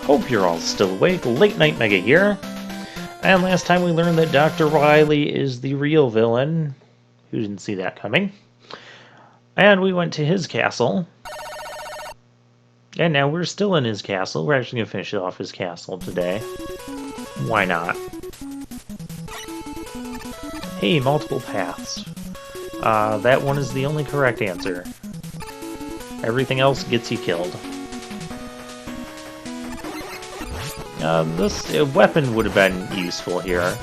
Hope you're all still awake. Late Night Mega here. And last time we learned that Dr. Wily is the real villain. Who didn't see that coming? And we went to his castle. And now we're still in his castle. We're actually going to finish off his castle today. Why not? Hey, multiple paths. That one is the only correct answer. Everything else gets you killed. This weapon would have been useful here.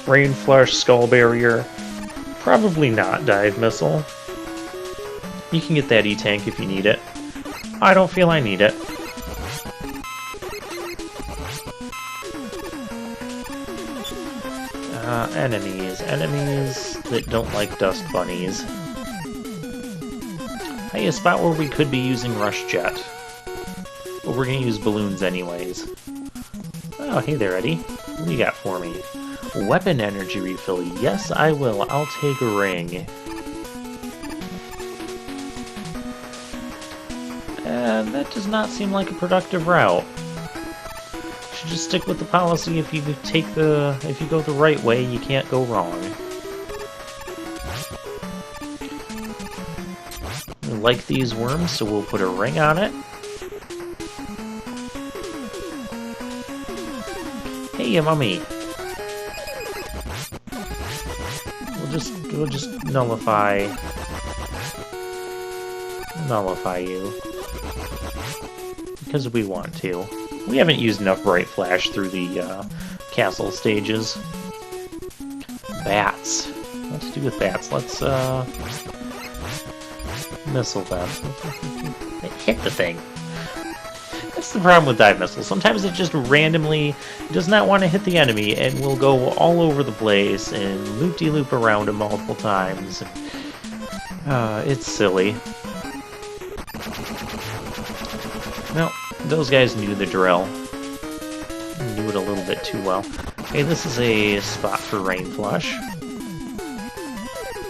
Rain Flush, Skull Barrier. Probably not Dive Missile. You can get that E-Tank if you need it. I don't feel I need it. Enemies that don't like dust bunnies. Hey, a spot where we could be using Rush Jet. But we're gonna use balloons anyways. Oh, hey there, Eddie. What do you got for me? Weapon energy refill. Yes, I will. I'll take a ring. And that does not seem like a productive route. You should just stick with the policy. If you go the right way, you can't go wrong. We like these worms, so we'll put a ring on it. Hey, mummy. We'll just nullify you because we want to. We haven't used enough Bright Flash through the castle stages. Bats. What to do with bats? Let's missile them. Hit the thing. That's the problem with dive missiles. Sometimes it just randomly does not want to hit the enemy and will go all over the place and loop-de-loop around them multiple times. It's silly. Well, those guys knew the drill. Knew it a little bit too well. Hey, this is a spot for Rain Flush.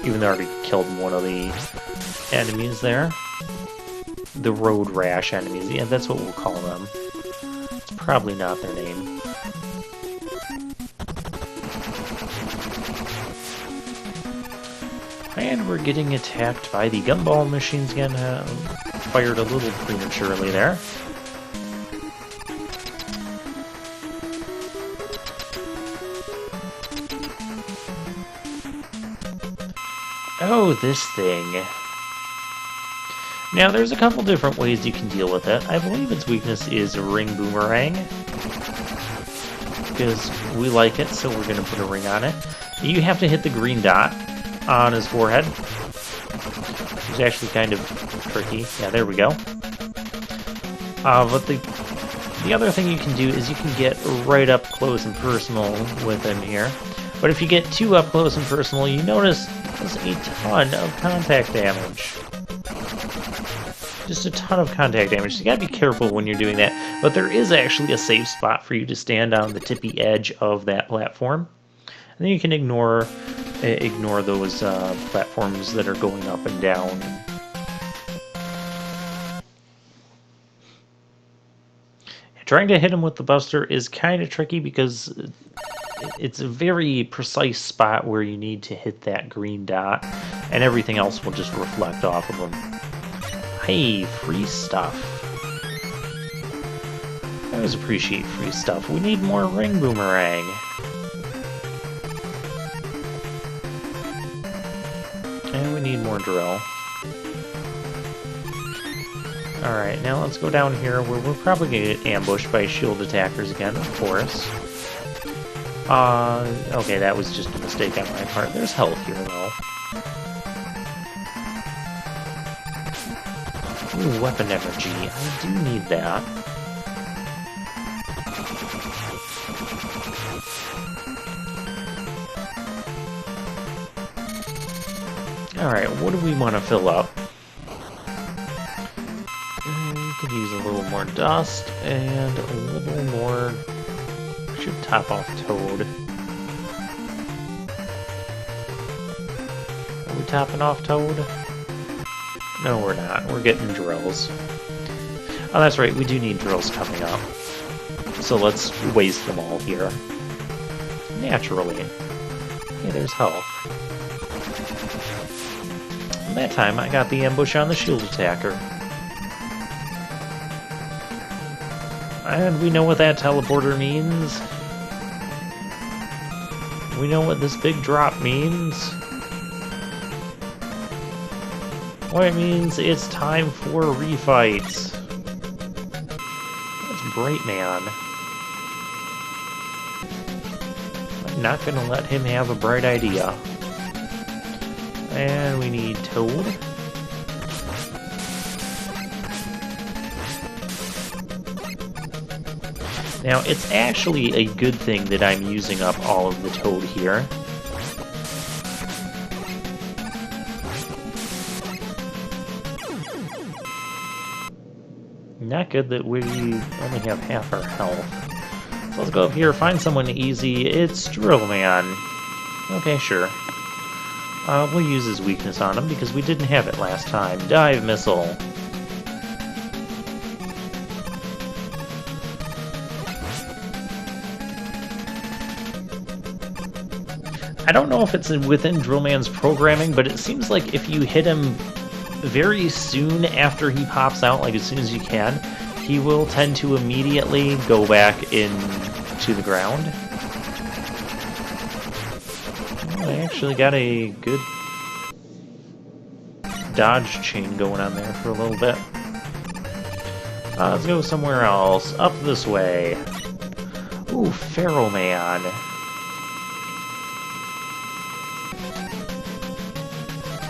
Even though I already killed one of the enemies there. The Road Rash enemies. Yeah, that's what we'll call them. It's probably not their name. And we're getting attacked by the gumball machines again. Fired a little prematurely there. Oh, this thing. Now, there's a couple different ways you can deal with it. I believe its weakness is a ring boomerang. Because we like it, so we're going to put a ring on it. You have to hit the green dot on his forehead. Which is actually kind of tricky. Yeah, there we go. But the other thing you can do is you can get right up close and personal with him here. But if you get too up close and personal, you notice there's a ton of contact damage. Just a ton of contact damage, so you gotta be careful when you're doing that. But there is actually a safe spot for you to stand on the tippy edge of that platform. And then you can ignore those platforms that are going up and down. Trying to hit him with the Buster is kind of tricky because it's a very precise spot where you need to hit that green dot, and everything else will just reflect off of him. Hey, free stuff. I always appreciate free stuff. We need more ring boomerang. And we need more drill. Alright, now let's go down here where we're probably going to get ambushed by shield attackers again, of course. Okay, that was just a mistake on my part. There's health here, though. Ooh, weapon energy. I do need that. Alright, what do we want to fill up? We could use a little more dust and a little more... should top off Toad. Are we topping off Toad? No, we're not. We're getting drills. Oh, that's right, we do need drills coming up. So let's waste them all here. Naturally. Hey, there's health. And that time I got the ambush on the shield attacker. And we know what that teleporter means. We know what this big drop means. Well, it means it's time for refights. That's Bright Man. I'm not gonna let him have a bright idea. And we need Toad. Now, it's actually a good thing that I'm using up all of the Toad here. Not good that we only have half our health. So let's go up here, find someone easy. It's Drill Man. Okay, sure. We'll use his weakness on him because we didn't have it last time. Dive Missile. I don't know if it's within Drillman's programming, but it seems like if you hit him very soon after he pops out, like as soon as you can, he will tend to immediately go back into the ground. Oh, I actually got a good dodge chain going on there for a little bit. Let's go somewhere else. Up this way. Ooh, Pharaoh Man.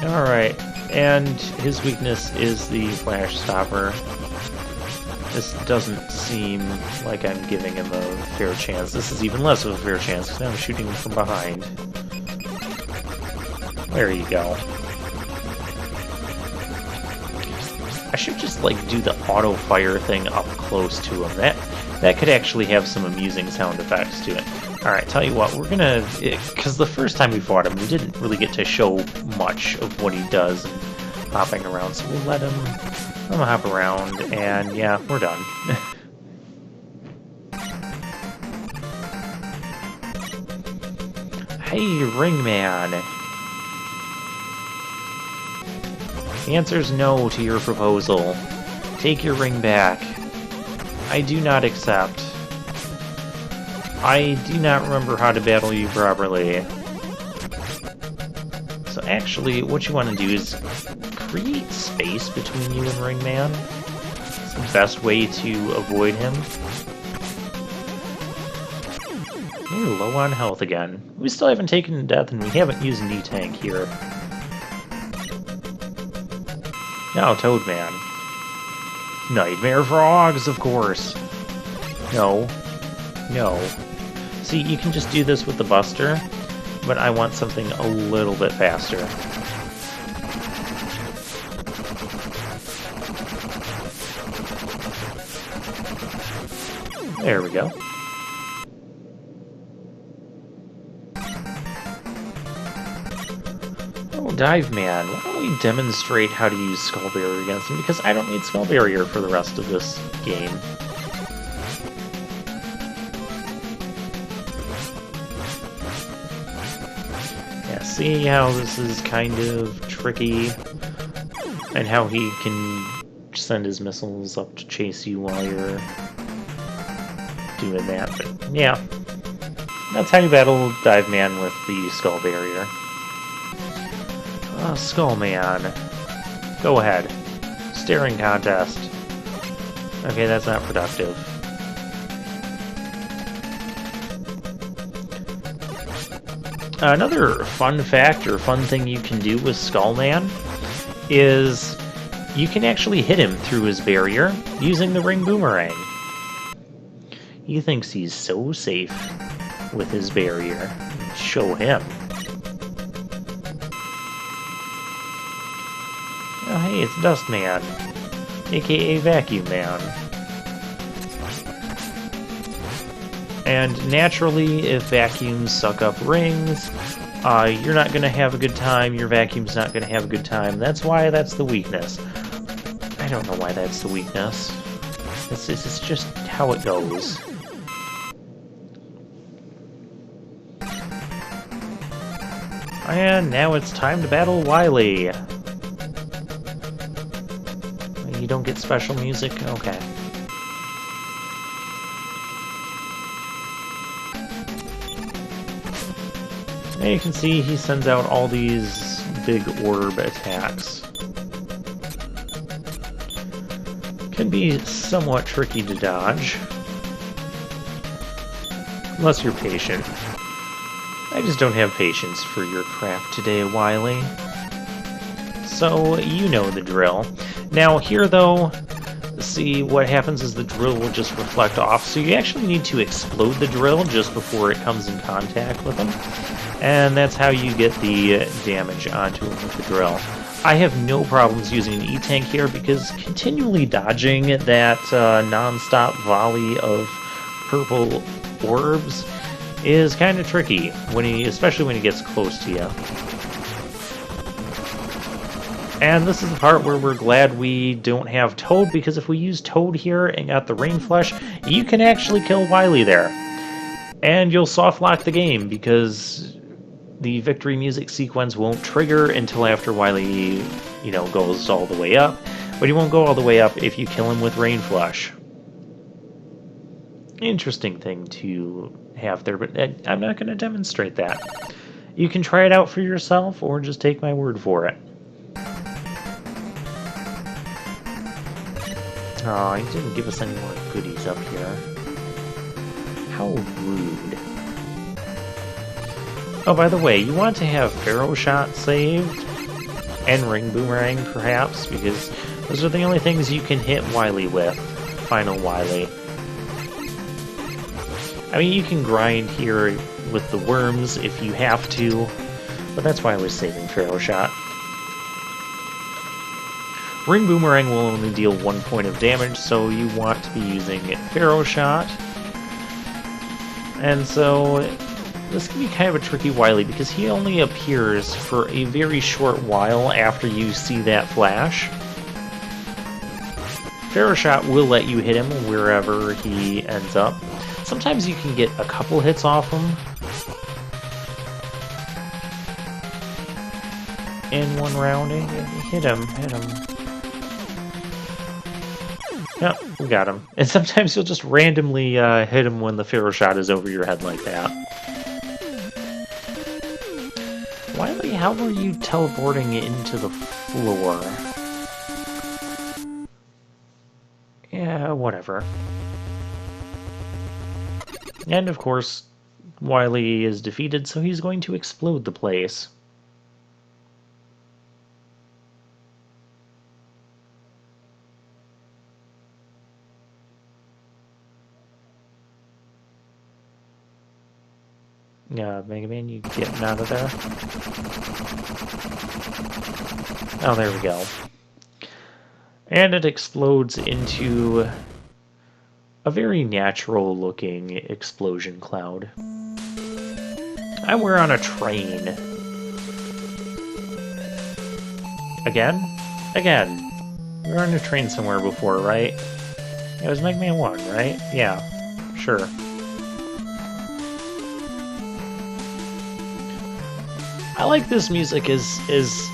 Alright, and his weakness is the Flash Stopper. This doesn't seem like I'm giving him a fair chance. This is even less of a fair chance, because now I'm shooting him from behind. There you go. I should just, like, do the auto-fire thing up close to him. That could actually have some amusing sound effects to it. Alright, tell you what, we're gonna... Because the first time we fought him, we didn't really get to show much of what he does and hopping around, so we'll let him hop around, and yeah, we're done. Hey, Ringman! The answer's no to your proposal. Take your ring back. I do not accept. I do not remember how to battle you properly. So actually, what you want to do is create space between you and Ringman. It's the best way to avoid him. We're low on health again. We still haven't taken a death, and we haven't used knee tank here. Now, Toadman. Nightmare Frogs, of course. No. No. See, you can just do this with the Buster, but I want something a little bit faster. There we go. Oh, Dive Man, why don't we demonstrate how to use Skull Barrier against him? Because I don't need Skull Barrier for the rest of this game. See how this is kind of tricky, and how he can send his missiles up to chase you while you're doing that. But yeah, that's how you battle Dive Man with the Skull Barrier. Skull Man, go ahead. Staring contest. Okay, that's not productive. Another fun fact or fun thing you can do with Skullman is you can actually hit him through his barrier using the ring boomerang. He thinks he's so safe with his barrier. Show him. Oh hey, it's Dust Man, aka Vacuum Man. And naturally, if vacuums suck up rings, you're not going to have a good time, your vacuum's not going to have a good time. That's why that's the weakness. I don't know why that's the weakness. This is just how it goes. And now it's time to battle Wily. You don't get special music? Okay. Now you can see he sends out all these big orb attacks. Can be somewhat tricky to dodge. Unless you're patient. I just don't have patience for your crap today, Wiley. So, you know the drill. Now, here though, see, what happens is the drill will just reflect off, so you actually need to explode the drill just before it comes in contact with them. And that's how you get the damage onto him with the drill. I have no problems using an E-Tank here because continually dodging that non-stop volley of purple orbs is kind of tricky, especially when he gets close to you. And this is the part where we're glad we don't have Toad, because if we use Toad here and got the Rain Flush, you can actually kill Wily there. And you'll soft lock the game, because the victory music sequence won't trigger until after Wily, goes all the way up. But he won't go all the way up if you kill him with Rain Flush. Interesting thing to have there, but I'm not going to demonstrate that. You can try it out for yourself, or just take my word for it. Oh, he didn't give us any more goodies up here. How rude. Oh, by the way, you want to have Pharaoh Shot saved, and Ring Boomerang, perhaps, because those are the only things you can hit Wily with. Final Wily. I mean, you can grind here with the worms if you have to, but that's why I was saving Pharaoh Shot. Ring Boomerang will only deal 1 point of damage, so you want to be using Pharaoh Shot. And so this can be kind of a tricky Wily, because he only appears for a very short while after you see that flash. Pharaoh Shot will let you hit him wherever he ends up. Sometimes you can get a couple hits off him in one round. Hit him. Yep, we got him. And sometimes you'll just randomly hit him when the Pharaoh Shot is over your head like that. Wily, how were you teleporting into the floor? Yeah, whatever. And of course, Wily is defeated, so he's going to explode the place. Yeah, Mega Man, you getting out of there? Oh, there we go. And it explodes into a very natural-looking explosion cloud. And we're on a train. Again? Again. We were on a train somewhere before, right? It was Mega Man 1, right? Yeah, sure. I like this music as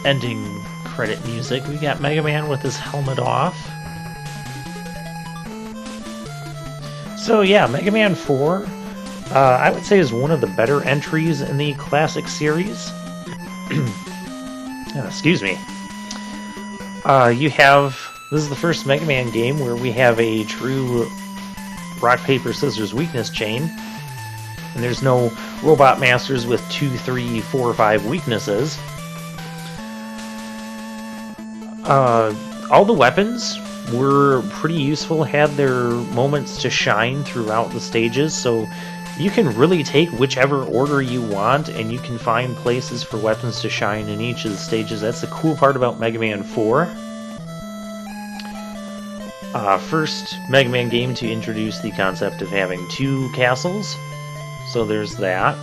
ending credit music. We got Mega Man with his helmet off. So yeah, Mega Man 4, I would say is one of the better entries in the classic series. Excuse me. This is the first Mega Man game where we have a true rock, paper, scissors weakness chain. And there's no Robot Masters with 2, 3, 4, 5 weaknesses. All the weapons were pretty useful, had their moments to shine throughout the stages, so you can really take whichever order you want, and you can find places for weapons to shine in each of the stages. That's the cool part about Mega Man 4. First Mega Man game to introduce the concept of having 2 castles. So there's that.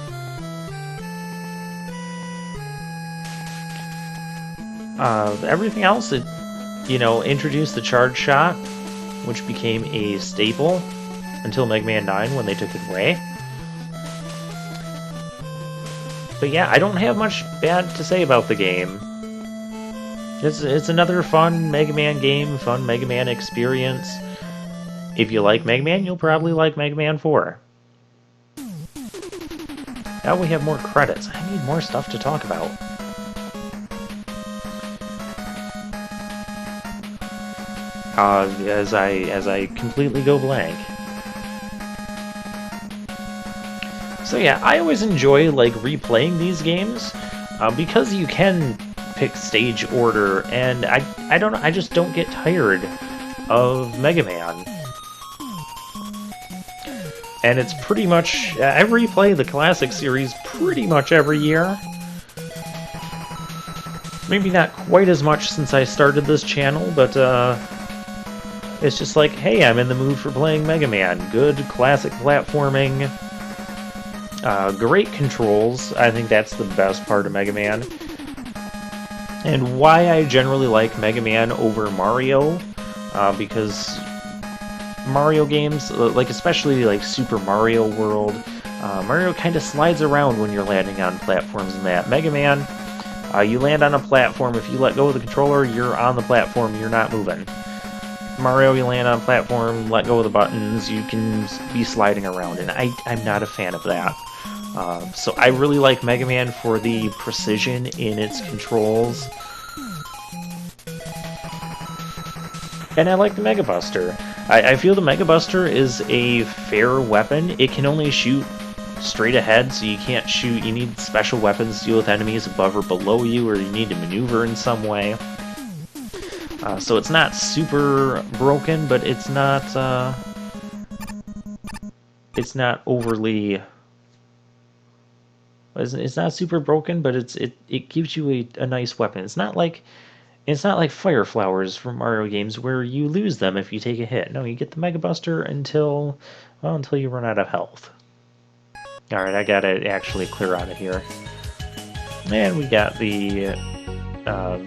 Everything else, it introduced the charge shot, which became a staple until Mega Man 9 when they took it away. But yeah, I don't have much bad to say about the game. It's another fun Mega Man game, fun Mega Man experience. If you like Mega Man, you'll probably like Mega Man 4. Now we have more credits. I need more stuff to talk about. As I completely go blank. So yeah, I always enjoy like replaying these games because you can pick stage order, and I don't know, I just don't get tired of Mega Man. And it's pretty much I replay the classic series pretty much every year. Maybe not quite as much since I started this channel, but it's just like, hey, I'm in the mood for playing Mega Man. Good classic platforming. Great controls. I think that's the best part of Mega Man. And why I generally like Mega Man over Mario, because Mario games, like especially like Super Mario World, Mario kind of slides around when you're landing on platforms and that. Mega Man, you land on a platform, if you let go of the controller, you're on the platform, you're not moving. Mario, you land on a platform, let go of the buttons, you can be sliding around, and I'm not a fan of that. So I really like Mega Man for the precision in its controls. And I like the Mega Buster. I feel the Mega Buster is a fair weapon. It can only shoot straight ahead, so you can't shoot. You need special weapons to deal with enemies above or below you, or you need to maneuver in some way. So it's not super broken, but it's not overly. It's not super broken, but it gives you a nice weapon. It's not like Fire Flowers from Mario games where you lose them if you take a hit. No, you get the Mega Buster until you run out of health. Alright, I gotta actually clear out of here. And we got the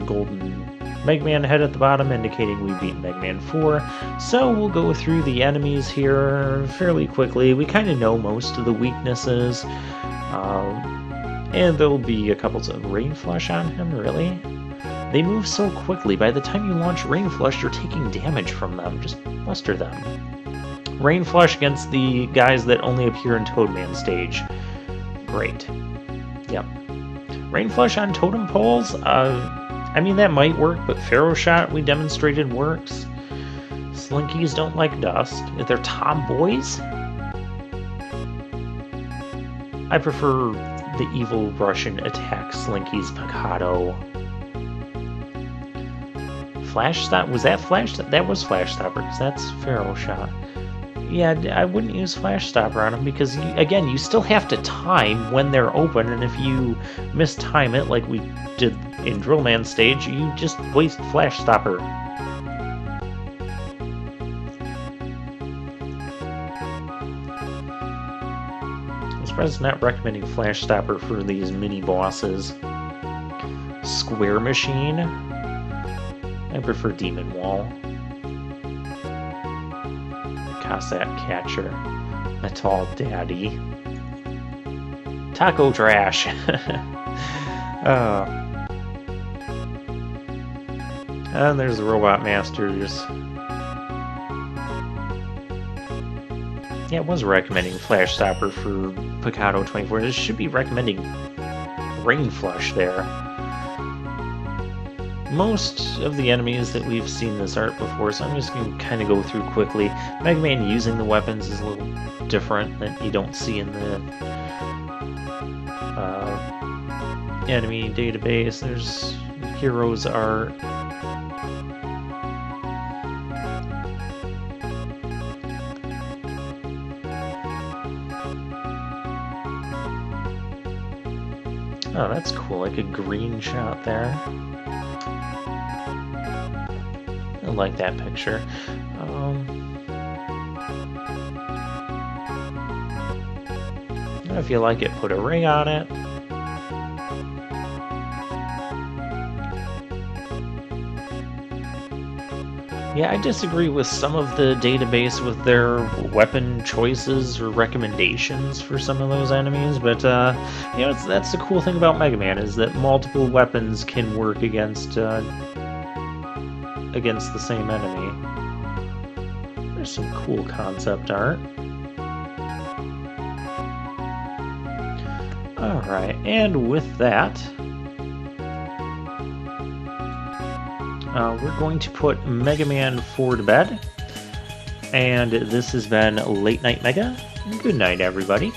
golden Mega Man head at the bottom, indicating we beat Mega Man 4. So we'll go through the enemies here fairly quickly. We kind of know most of the weaknesses. And there'll be a couple of Rain Flush on him, really? They move so quickly, by the time you launch Rain Flush, you're taking damage from them. Just buster them. Rain Flush against the guys that only appear in Toadman stage. Great. Yep. Rain Flush on totem poles? I mean, that might work, but Pharaoh Shot, we demonstrated, works. Slinkies don't like dust. If they're tomboys? I prefer the evil Russian attack Slinky's Picado. Flash Stop? Was that Flash Stop? That was Flash Stopper, because that's Pharaoh Shot. Yeah, I wouldn't use Flash Stopper on them, because, again, you still have to time when they're open, and if you mistime it, like we did in Drillman stage, you just waste Flash Stopper. I'm surprised it's not recommending Flash Stopper for these mini-bosses. Square Machine? I prefer Demon Wall. Cossack Catcher. Metal Daddy. Taco Trash! And there's the Robot Masters. Yeah, it was recommending Flash Stopper for Picado 24. It should be recommending Rain Flush there. Most of the enemies that we've seen this art before, so I'm just going to kind of go through quickly. Mega Man using the weapons is a little different that you don't see in the enemy database. There's Heroes Art. Oh, that's cool, like a green shot there. I like that picture. If you like it, put a ring on it. Yeah, I disagree with some of the database with their weapon choices or recommendations for some of those enemies, but that's the cool thing about Mega Man is that multiple weapons can work against the same enemy. There's some cool concept art. Alright, and with that, we're going to put Mega Man 4 to bed. And this has been Late Night Mega. Good night, everybody.